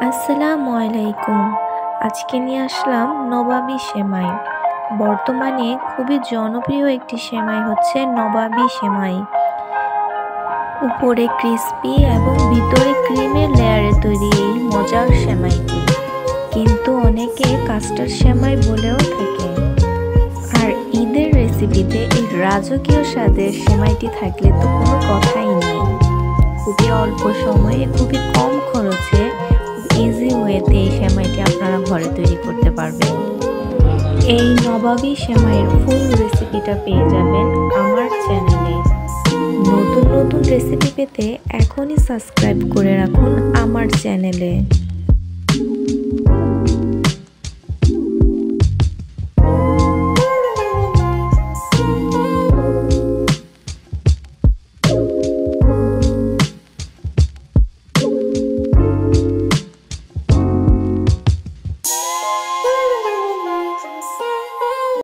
আসসালামু আলাইকুম। আজকে নিয়ে আসলাম নবাবী সেমাই। বর্তমানে খুবই জনপ্রিয় একটি সেমাই হচ্ছে নবাবী সেমাই। উপরে ক্রিস্পি এবং ভিতরে ক্রিমের লেয়ারে তৈরি এই মজার সেমাইটি, কিন্তু অনেকে কাস্টার্ড সেমাই বলেও থাকে। আর ঈদের রেসিপিতে এই রাজকীয় স্বাদের সেমাইটি থাকলে তো কোনো কথাই নেই। খুবই অল্প সময়ে, খুবই কম খরচে, ইজি ওয়েতে এই সেমাইটি আপনারা ঘরে তৈরি করতে পারবেন। এই নবাবী সেমাইয়ের ফুল রেসিপিটা পেয়ে যাবেন আমার চ্যানেলে। নতুন নতুন রেসিপি পেতে এখনই সাবস্ক্রাইব করে রাখুন আমার চ্যানেলে।